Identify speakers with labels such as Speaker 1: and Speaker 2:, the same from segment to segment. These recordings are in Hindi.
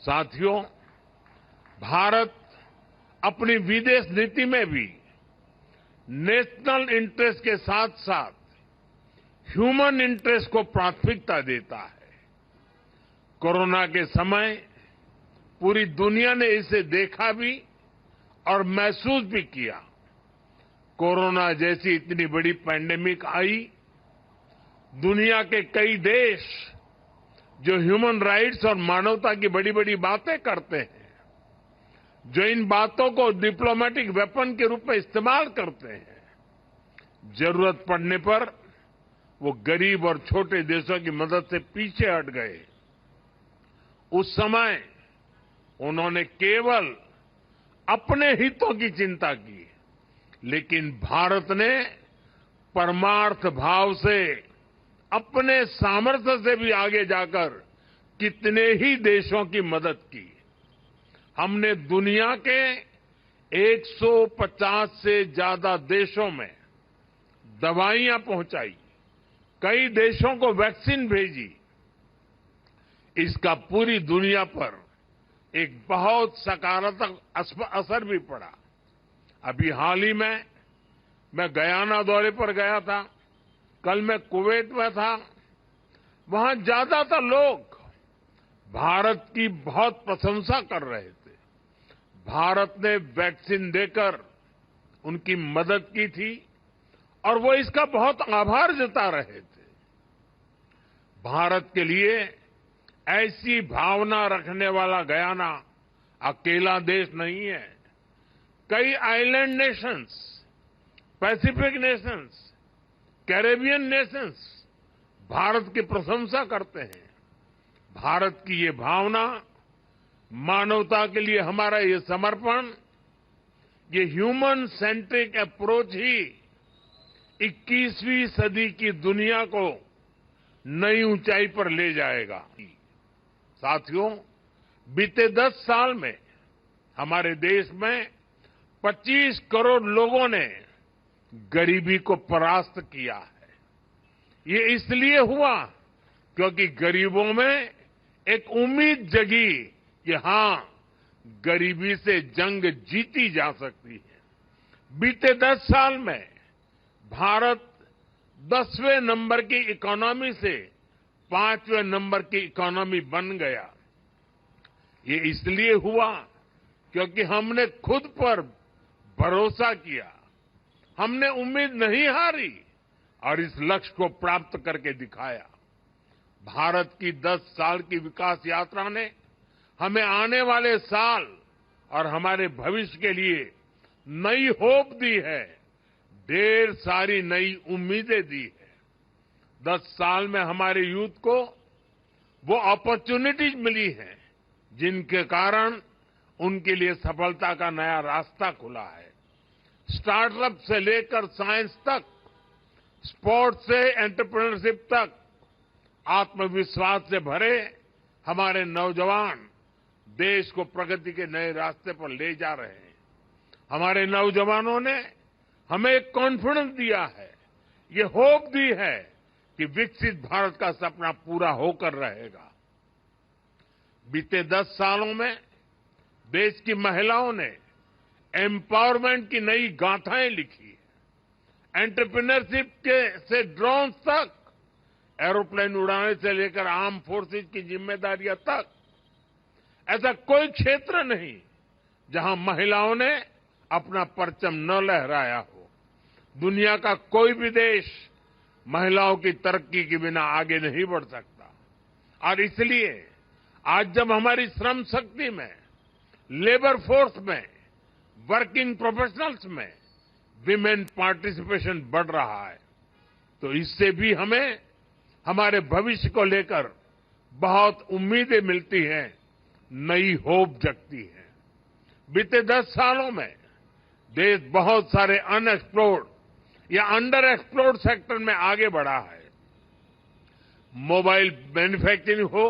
Speaker 1: साथियों, भारत अपनी विदेश नीति में भी नेशनल इंटरेस्ट के साथ साथ ह्यूमन इंटरेस्ट को प्राथमिकता देता है। कोरोना के समय पूरी दुनिया ने इसे देखा भी और महसूस भी किया। कोरोना जैसी इतनी बड़ी पैंडेमिक आई, दुनिया के कई देश जो ह्यूमन राइट्स और मानवता की बड़ी बड़ी बातें करते हैं, जो इन बातों को डिप्लोमेटिक वेपन के रूप में इस्तेमाल करते हैं, जरूरत पड़ने पर वो गरीब और छोटे देशों की मदद से पीछे हट गए। उस समय उन्होंने केवल अपने हितों की चिंता की, लेकिन भारत ने परमार्थ भाव से अपने सामर्थ्य से भी आगे जाकर कितने ही देशों की मदद की। हमने दुनिया के 150 से ज्यादा देशों में दवाइयां पहुंचाई, कई देशों को वैक्सीन भेजी। इसका पूरी दुनिया पर एक बहुत सकारात्मक असर भी पड़ा। अभी हाल ही में मैं गयाना दौरे पर गया था, कल मैं कुवैत में था। वहां ज्यादातर लोग भारत की बहुत प्रशंसा कर रहे थे। भारत ने वैक्सीन देकर उनकी मदद की थी और वो इसका बहुत आभार जता रहे थे। भारत के लिए ऐसी भावना रखने वाला गयाना अकेला देश नहीं है। कई island Nations, Pacific Nations, Caribbean Nations Bharat की प्रशंसा करते हैं। भारत की ये भावना, मानवता के लिए हमारा ये समर्पण, ये ह्यूमन सेंट्रिक अप्रोच ही 21वीं सदी की दुनिया को नई ऊंचाई पर ले जाएगा। साथियों, बीते 10 साल में हमारे देश में 25 करोड़ लोगों ने गरीबी को परास्त किया है। ये इसलिए हुआ क्योंकि गरीबों में एक उम्मीद जगी कि हां, गरीबी से जंग जीती जा सकती है। बीते 10 साल में भारत 10वें नंबर की इकोनॉमी से 5वें नंबर की इकोनॉमी बन गया। ये इसलिए हुआ क्योंकि हमने खुद पर भरोसा किया, हमने उम्मीद नहीं हारी और इस लक्ष्य को प्राप्त करके दिखाया। भारत की 10 साल की विकास यात्रा ने हमें आने वाले साल और हमारे भविष्य के लिए नई होप दी है, ढेर सारी नई उम्मीदें दी है। 10 साल में हमारे यूथ को वो अपॉर्चुनिटीज मिली हैं जिनके कारण उनके लिए सफलता का नया रास्ता खुला है। स्टार्टअप से लेकर साइंस तक, स्पोर्ट्स से एंटरप्रेन्योरशिप तक, आत्मविश्वास से भरे हमारे नौजवान देश को प्रगति के नए रास्ते पर ले जा रहे हैं। हमारे नौजवानों ने हमें एक कॉन्फिडेंस दिया है, ये होप दी है कि विकसित भारत का सपना पूरा होकर रहेगा। बीते 10 सालों में देश की महिलाओं ने एम्पावरमेंट की नई गाथाएं लिखी है। एंटरप्रेन्योरशिप से ड्रोन तक, एरोप्लेन उड़ाने से लेकर आर्म फोर्सेज की जिम्मेदारियां तक, ऐसा कोई क्षेत्र नहीं जहां महिलाओं ने अपना परचम न लहराया हो। दुनिया का कोई भी देश महिलाओं की तरक्की के बिना आगे नहीं बढ़ सकता। और इसलिए आज जब हमारी श्रम शक्ति में, लेबर फोर्स में, वर्किंग प्रोफेशनल्स में विमेन पार्टिसिपेशन बढ़ रहा है, तो इससे भी हमें हमारे भविष्य को लेकर बहुत उम्मीदें मिलती हैं, नई होप जगती है। बीते 10 सालों में देश बहुत सारे अनएक्सप्लोर्ड या अंडर एक्सप्लोर्ड सेक्टर में आगे बढ़ा है। मोबाइल मैन्युफैक्चरिंग हो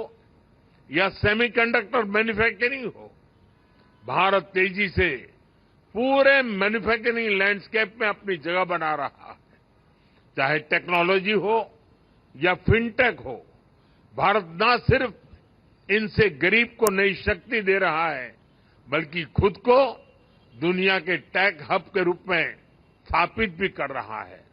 Speaker 1: या सेमीकंडक्टर मैन्युफैक्चरिंग हो, भारत तेजी से पूरे मैन्युफैक्चरिंग लैंडस्केप में अपनी जगह बना रहा है। चाहे टेक्नोलॉजी हो या फिनटेक हो, भारत न सिर्फ इनसे गरीब को नई शक्ति दे रहा है, बल्कि खुद को दुनिया के टेक हब के रूप में स्थापित भी कर रहा है।